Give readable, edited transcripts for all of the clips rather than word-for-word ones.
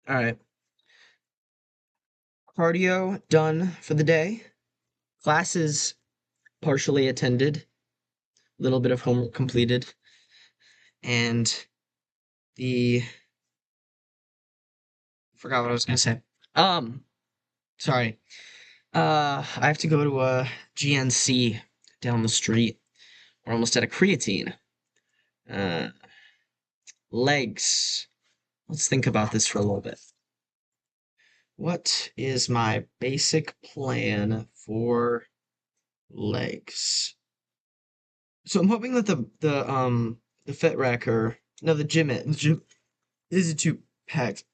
All right. Cardio done for the day. Classes partially attended. A little bit of homework completed. And the forgot what I was gonna say. Um, sorry. I have to go to a GNC down the street. We're almost at a creatine. Uh, legs. Let's think about this for a little bit. What is my basic plan for legs? So I'm hoping that the Fit Rack or no the gym is too packed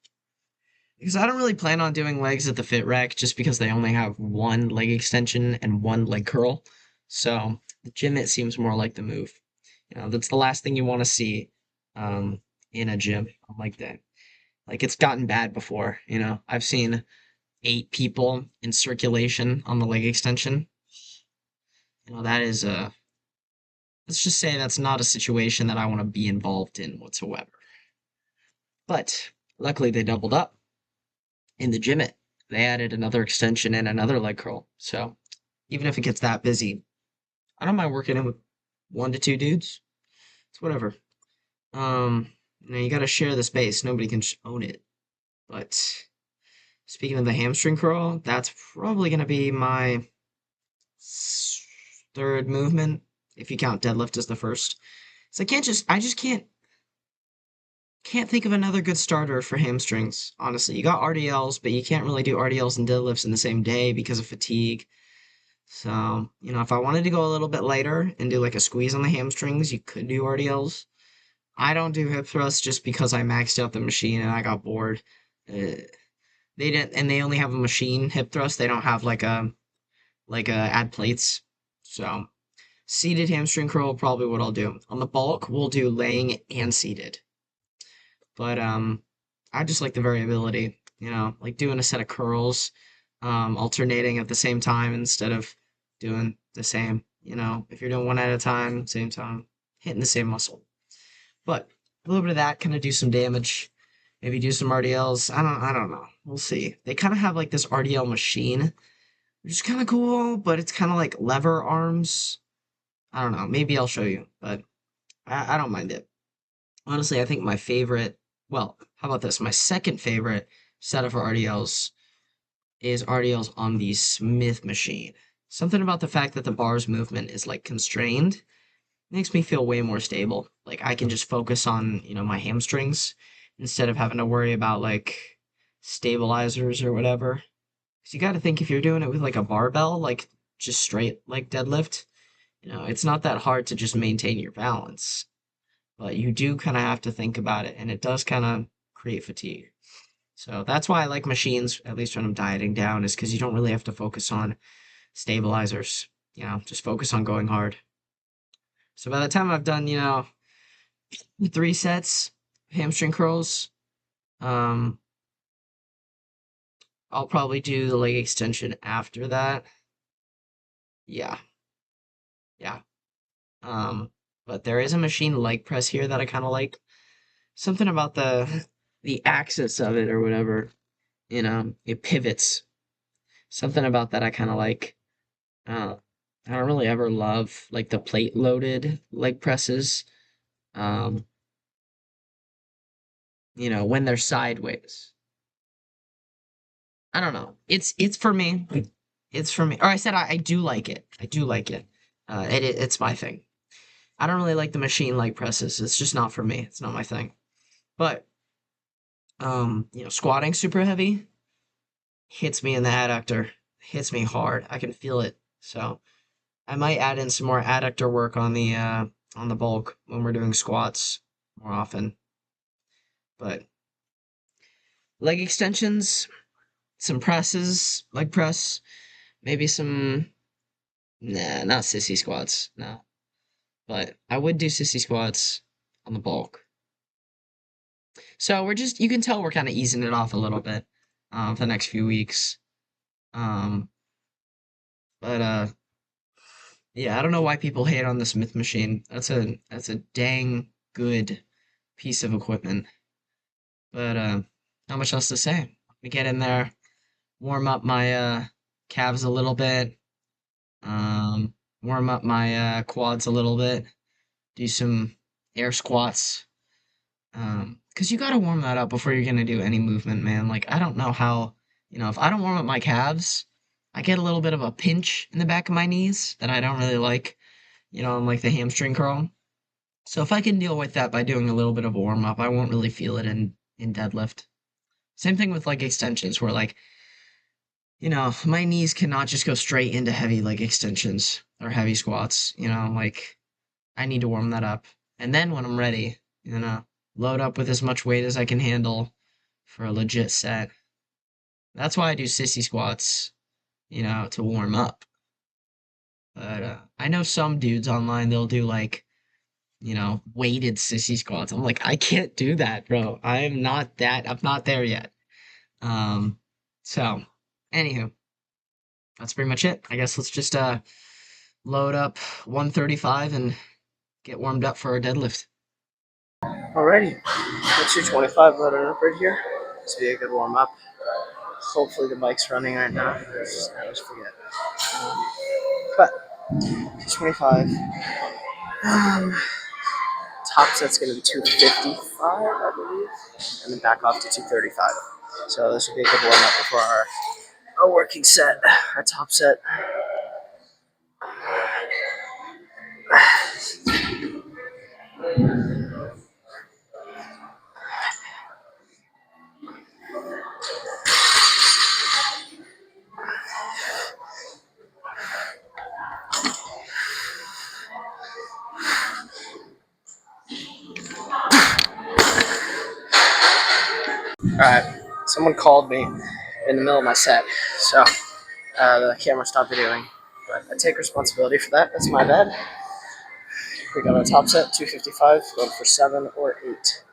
because I don't really plan on doing legs at the Fit Rack just because they only have one leg extension and one leg curl. So the gym it seems more like the move. That's the last thing you want to see um, in a gym like that. Like it's gotten bad before. I've seen 8 people in circulation on the leg extension. That is a let's just say that's not a situation that I want to be involved in whatsoever. But luckily they doubled up in the gym it. They added another extension and another leg curl. So even if it gets that busy, I don't mind working in with 1 to 2 dudes. It's whatever. You gotta share the space. Nobody can own it. But speaking of the hamstring curl, that's probably gonna be my third movement if you count deadlift as the first. So I just can't think of another good starter for hamstrings, honestly. You got RDLs, but you can't really do RDLs and deadlifts in the same day because of fatigue. So, if I wanted to go a little bit lighter and do like a squeeze on the hamstrings, you could do RDLs. I don't do hip thrusts just because I maxed out the machine and I got bored. They didn't, and they only have a machine hip thrust. They don't have like a add plates. So, seated hamstring curl probably what I'll do. On the bulk, we'll do laying and seated. But I just like the variability, like doing a set of curls, alternating at the same time instead of doing the same, if you're doing one at a time, same time, hitting the same muscle. But a little bit of that kind of do some damage. Maybe do some RDLs. I don't know. We'll see. They kind of have like this RDL machine, which is kind of cool, but it's kind of like lever arms. I don't know. Maybe I'll show you, but I don't mind it. Honestly, I think my favorite, well, how about this? My second favorite set of RDLs is RDLs on the Smith machine. Something about the fact that the bar's movement is like constrained makes me feel way more stable. Like I can just focus on, my hamstrings instead of having to worry about like stabilizers or whatever. Because you got to think if you're doing it with like a barbell, like just straight like deadlift, it's not that hard to just maintain your balance, but you do kind of have to think about it, and it does kind of create fatigue. So that's why I like machines, at least when I'm dieting down, is because you don't really have to focus on stabilizers. Just focus on going hard. So by the time I've done, 3 sets hamstring curls, um, I'll probably do the leg extension after that. Yeah, yeah. Um, but there is a machine leg press here that I kind of like. Something about the axis of it or whatever. It pivots. Something about that I kind of like. Uh, I don't really ever love like the plate loaded leg presses. Um, when they're sideways. I don't know. It's for me. It's for me. Or I said I do like it. I do like it. It's my thing. I don't really like the machine leg presses. It's just not for me. It's not my thing. But squatting super heavy hits me in the adductor. Hits me hard. I can feel it. So I might add in some more adductor work on the bulk when we're doing squats more often. But leg extensions, some presses, leg press, maybe some nah, not sissy squats, no. But I would do sissy squats on the bulk. So you can tell we're kind of easing it off a little bit for the next few weeks. Um, but yeah, I don't know why people hate on the Smith machine. That's a dang good piece of equipment. But not much else to say. We get in there, warm up my calves a little bit, um, warm up my quads a little bit, do some air squats. 'Cause you gotta warm that up before you're gonna do any movement, man. Like, I don't know how, if I don't warm up my calves, I get a little bit of a pinch in the back of my knees that I don't really like, on like the hamstring curl. So if I can deal with that by doing a little bit of a warm up, I won't really feel it in deadlift. Same thing with like extensions, where like, my knees cannot just go straight into heavy leg extensions or heavy squats, like I need to warm that up. And then when I'm ready, load up with as much weight as I can handle for a legit set. That's why I do sissy squats, to warm up. But I know some dudes online, they'll do like, weighted sissy squats. I'm like, I can't do that, bro. I'm not there yet. Um, so, anywho, that's pretty much it. I guess let's just load up 135 and get warmed up for our deadlift. Alrighty, got 225 loaded up right here. This will be a good warm up. Hopefully the bike's running right now. I always forget. But 225. Top set's going to be 255, I believe, and then back off to 235. So this will be a good warm up before our working set, our top set. Alright, someone called me in the middle of my set, so the camera stopped videoing. But I take responsibility for that. That's my bad. We got our top set, 255, going for 7 or 8.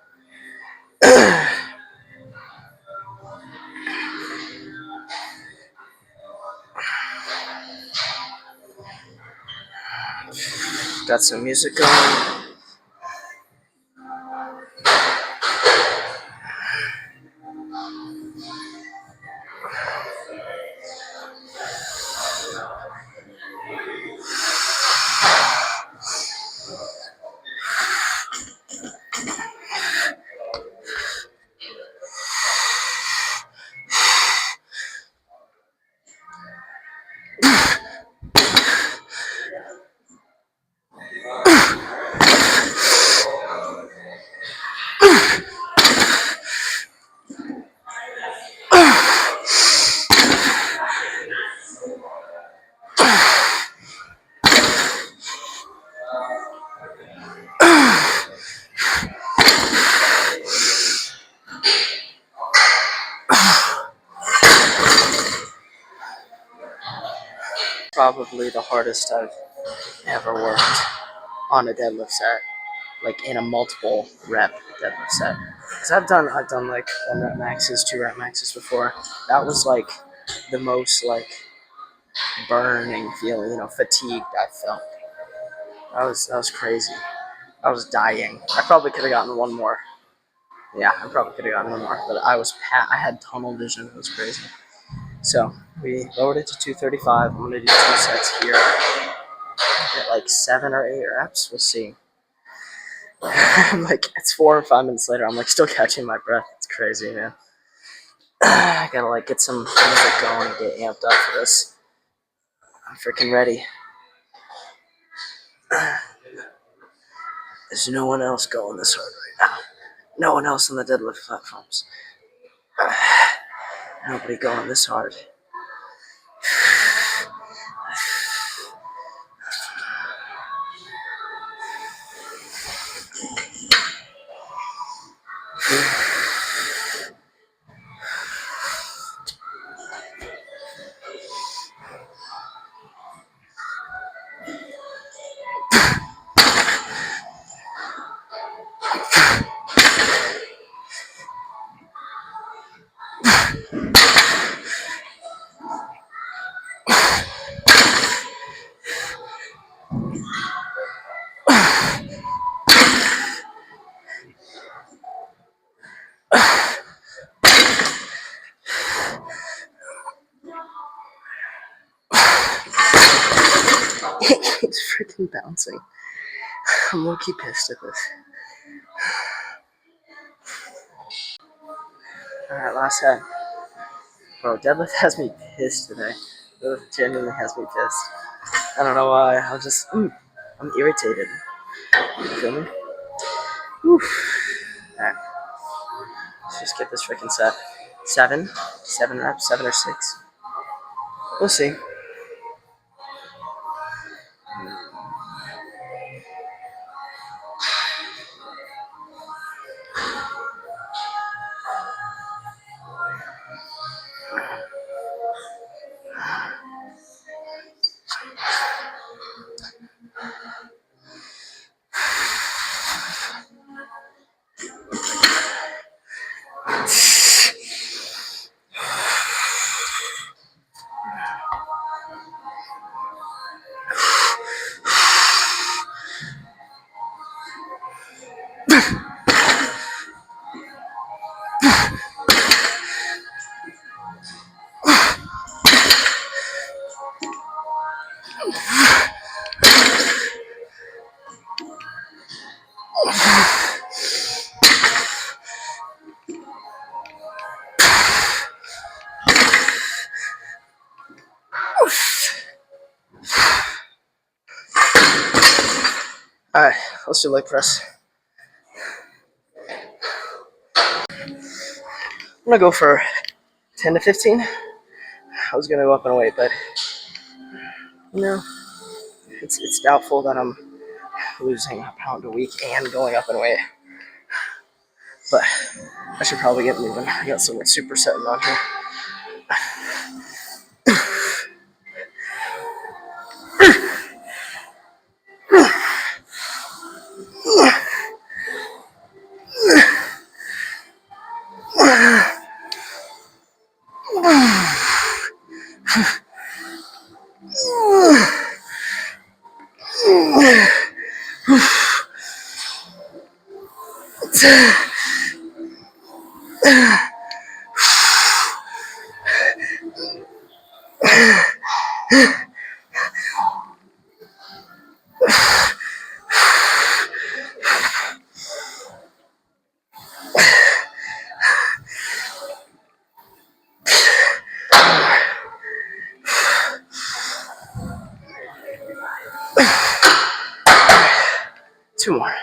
Got some music going. Probably the hardest I've ever worked on a deadlift set, like in a multiple rep deadlift set. Because I've done like 1 rep maxes, 2 rep maxes before. That was like the most like burning feeling, fatigued I felt. That was crazy. I was dying. I probably could have gotten one more. Yeah, I probably could have gotten one more, but I had tunnel vision. It was crazy. So we lowered it to 235. I'm gonna do 2 sets here. At like 7 or 8 reps. We'll see. I'm like, it's 4 or 5 minutes later. I'm like still catching my breath. It's crazy, man. I gotta like get some music going and get amped up for this. I'm freaking ready. There's no one else going this hard right now. No one else on the deadlift platforms. Nobody going this hard. and bouncing. I'm low-key pissed at this. Alright, last set. Bro, deadlift has me pissed today. Deadlift genuinely has me pissed. I don't know why. I'm irritated. You feel me? Alright, let's just get this freaking set. 7 reps, 7 or 6. We'll see. Alright, let's do leg press. I'm gonna go for 10 to 15. I was gonna go up in weight, but it's doubtful that I'm losing a pound a week and going up in weight. But I should probably get moving. I got some supersetting on here. Two more.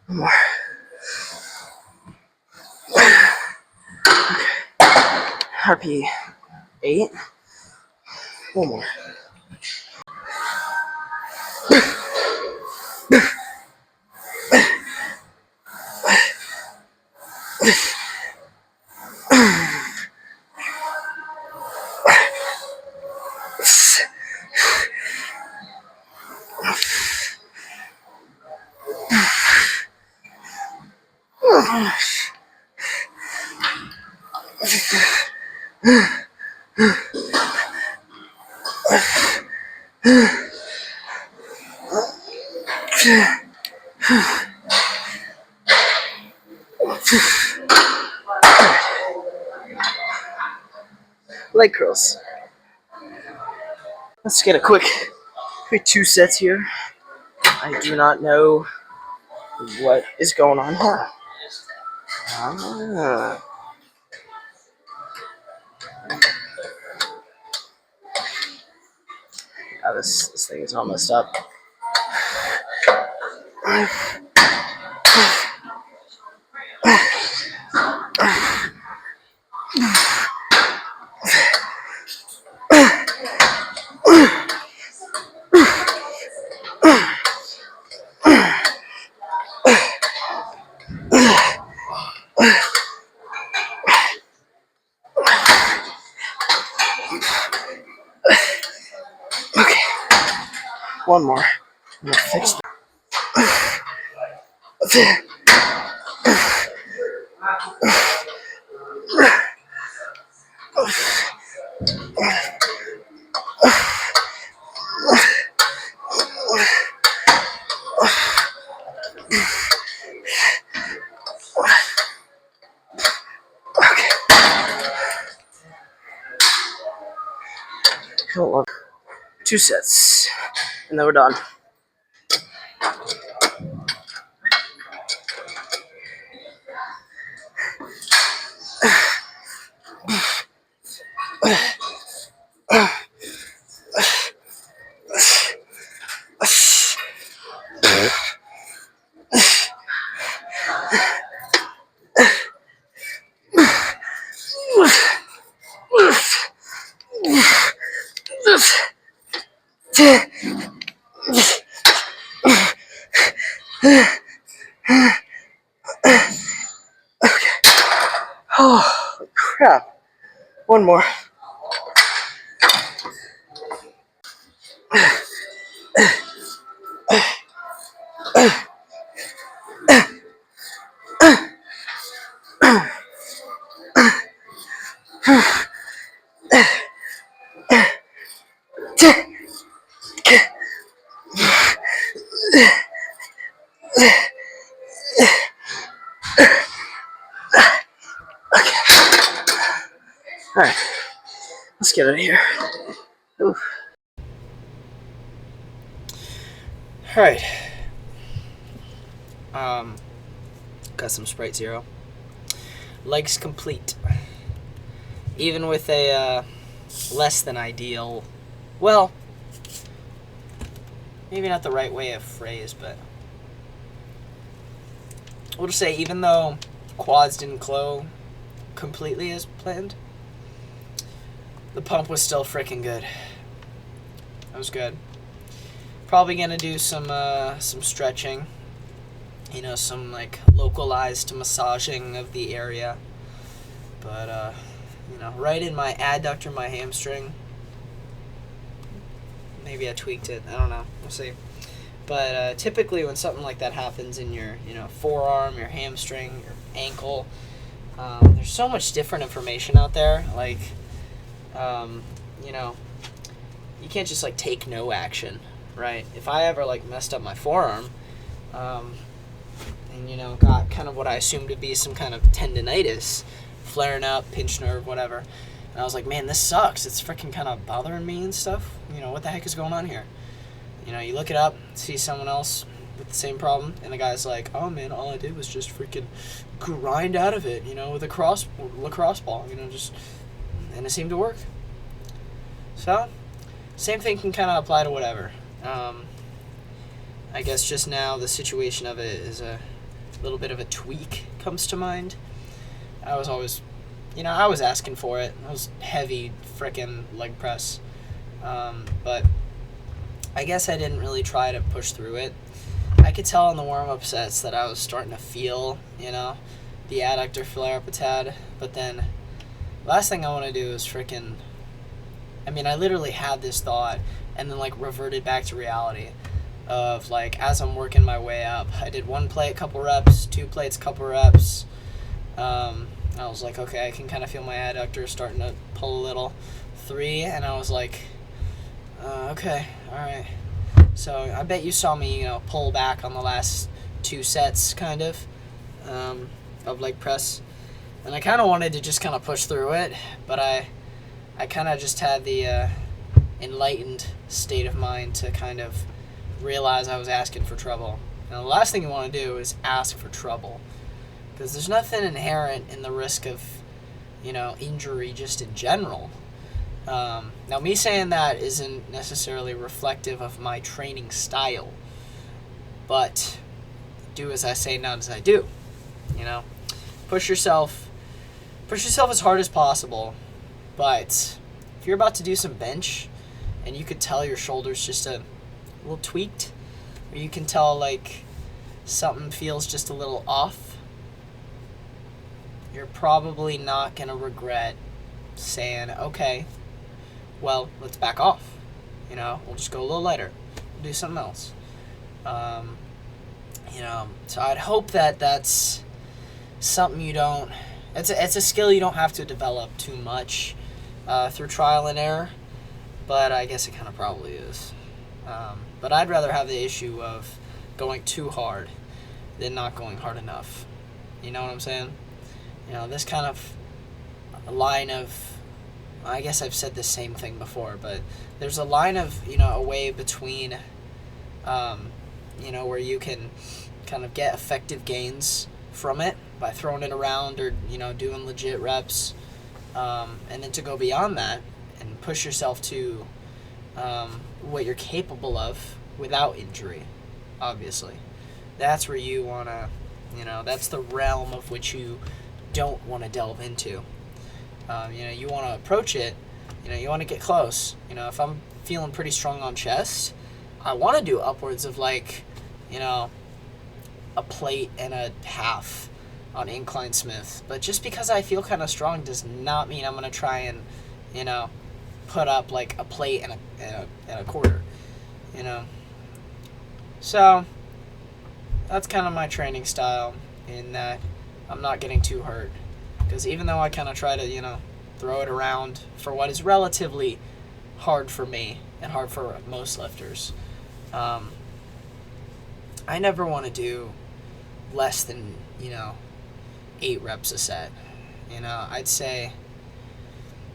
One more. RP 8. One more. Leg curls. Let's get a quick 2 sets here. I do not know what is going on here. This thing is almost up. One more. I'm gonna fix it. 2 sets, and then we're done. Oh, crap. One more. Alright, let's get out of here. Alright. Got some Sprite Zero. Legs complete. Even with a less than ideal, well, maybe not the right way of phrase, but we'll just say even though quads didn't glow completely as planned, the pump was still freaking good. That was good. Probably gonna do some stretching, some like localized massaging of the area, but right in my adductor, my hamstring. Maybe I tweaked it. I don't know. We'll see. But typically when something like that happens in your forearm, your hamstring, your ankle, there's so much different information out there. Like, you can't just like take no action, right? If I ever like messed up my forearm, and got kind of what I assumed to be some kind of tendinitis, flaring up, pinched nerve, whatever, and I was like, man, this sucks. It's freaking kind of bothering me and stuff. What the heck is going on here? You look it up, see someone else with the same problem, and the guy's like, oh man, all I did was just freaking grind out of it, with a lacrosse ball, and it seemed to work. So, same thing can kind of apply to whatever. I guess just now the situation of it is a little bit of a tweak comes to mind. I was always, I was asking for it. I was heavy frickin' leg press. But I guess I didn't really try to push through it. I could tell in the warm-up sets that I was starting to feel, the adductor flare up a tad. But then, last thing I want to do is freaking... I literally had this thought and then, reverted back to reality of, as I'm working my way up. I did 1 plate, couple reps, 2 plates, couple reps. I was like, okay, I can kind of feel my adductor starting to pull a little. 3, and I was like... okay, alright. So, I bet you saw me, pull back on the last 2 sets, kind of leg press. And I kind of wanted to just kind of push through it, but I kind of just had the enlightened state of mind to kind of realize I was asking for trouble. Now, the last thing you want to do is ask for trouble, because there's nothing inherent in the risk of, injury just in general. Now, me saying that isn't necessarily reflective of my training style, but do as I say, not as I do. Push yourself as hard as possible, but if you're about to do some bench and you could tell your shoulder's just a little tweaked, or you can tell something feels just a little off, you're probably not going to regret saying, okay, well, let's back off. We'll just go a little lighter. do something else. You know, so I'd hope that that's something you don't. It's a skill you don't have to develop too much through trial and error, but I guess it kind of probably is. But I'd rather have the issue of going too hard than not going hard enough. You know what I'm saying? You know, this kind of line of, I guess I've said the same thing before, but there's a line of, you know, a way between, you know, where you can kind of get effective gains from it by throwing it around or, you know, doing legit reps, and then to go beyond that and push yourself to what you're capable of without injury, obviously. That's where you want to, you know, that's the realm of which you don't want to delve into. You know, you want to approach it, you know, you want to get close. You know, if I'm feeling pretty strong on chest, I want to do upwards of like, you know, a plate and a half on incline Smith. But just because I feel kind of strong does not mean I'm going to try and, you know, put up like a plate and a quarter, you know. So that's kind of my training style, in that I'm not getting too hurt. Because even though I kind of try to, you know, throw it around for what is relatively hard for me and hard for most lifters, I never want to do less than, you know, 8 reps a set. You know, I'd say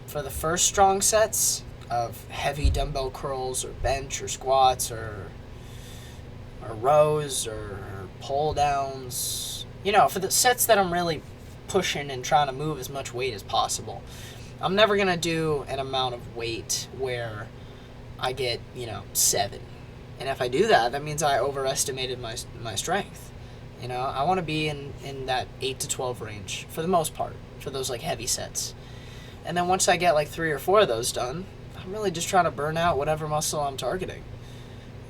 for the first strong sets of heavy dumbbell curls or bench or squats or rows or pull downs, you know, for the sets that I'm really pushing and trying to move as much weight as possible, I'm never going to do an amount of weight where I get, you know, 7. And if I do that, that means I overestimated my strength. You know, I want to be in that 8 to 12 range for the most part, for those like heavy sets. And then once I get like 3 or 4 of those done, I'm really just trying to burn out whatever muscle I'm targeting.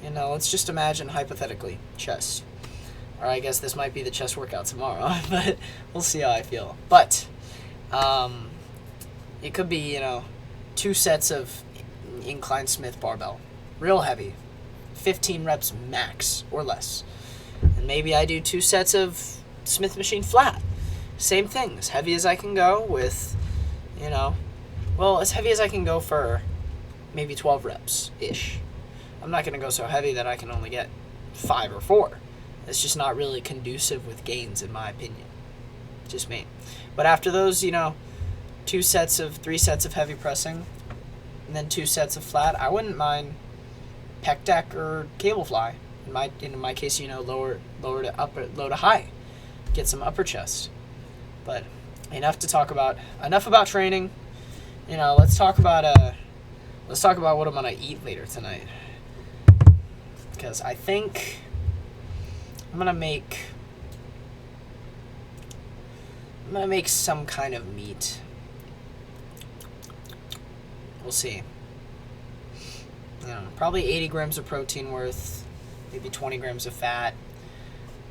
You know, let's just imagine hypothetically chest. Or I guess this might be the chest workout tomorrow, but we'll see how I feel. But it could be, you know, 2 sets of incline Smith barbell, real heavy, 15 reps max or less. And maybe I do 2 sets of Smith machine flat. Same thing, as heavy as I can go with, you know, well, as heavy as I can go for maybe 12 reps-ish. I'm not going to go so heavy that I can only get 5 or 4. It's just not really conducive with gains, in my opinion. Just me. But after those, you know, 3 sets of heavy pressing, and then 2 sets of flat, I wouldn't mind pec deck or cable fly. In my case, you know, lower to upper, low to high. Get some upper chest. But enough about training. You know, let's talk about what I'm gonna eat later tonight. Because I think I'm gonna make some kind of meat. We'll see. You know, probably 80 grams of protein worth, maybe 20 grams of fat.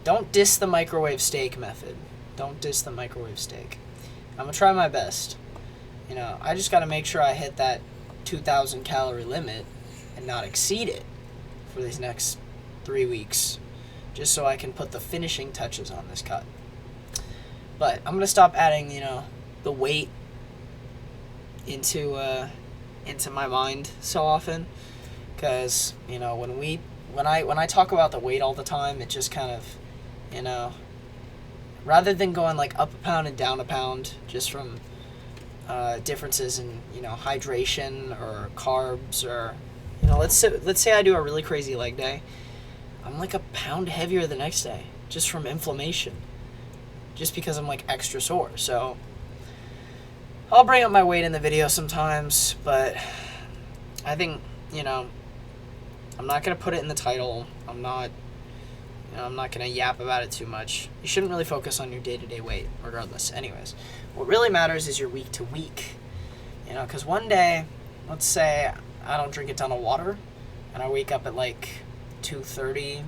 Don't diss the microwave steak method. Don't diss the microwave steak. I'm gonna try my best. You know, I just gotta make sure I hit that 2,000 calorie limit and not exceed it for these next 3 weeks, just so I can put the finishing touches on this cut. But I'm gonna stop adding, you know, the weight into my mind so often, because, you know, when I talk about the weight all the time, it just kind of, you know, rather than going like up a pound and down a pound just from differences in, you know, hydration or carbs, or, you know, let's say I do a really crazy leg day, I'm like a pound heavier the next day just from inflammation, just because I'm like extra sore. So I'll bring up my weight in the video sometimes, but I think, you know, I'm not going to put it in the title. I'm not going to yap about it too much. You shouldn't really focus on your day-to-day weight, regardless. Anyways, what really matters is your week-to-week. You know, because one day, let's say I don't drink a ton of water, and I wake up at like 2:30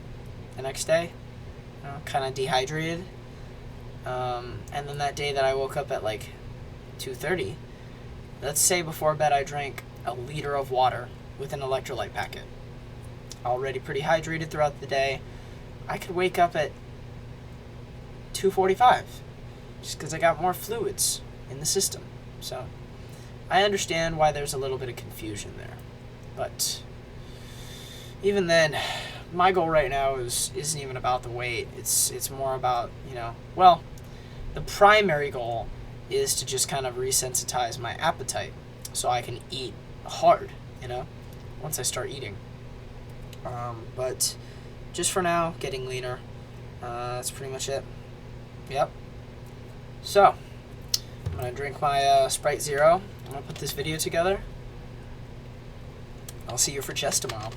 the next day, you know, kind of dehydrated. And then that day that I woke up at like 2:30, let's say before bed I drank a liter of water with an electrolyte packet. already pretty hydrated throughout the day, I could wake up at 2:45 just because I got more fluids in the system. So I understand why there's a little bit of confusion there. But even then, my goal right now isn't even about the weight. It's more about, well, the primary goal is to just kind of resensitize my appetite so I can eat hard, once I start eating. But just for now, getting leaner. That's pretty much it. Yep. So, I'm going to drink my Sprite Zero. I'm going to put this video together. I'll see you for chess tomorrow.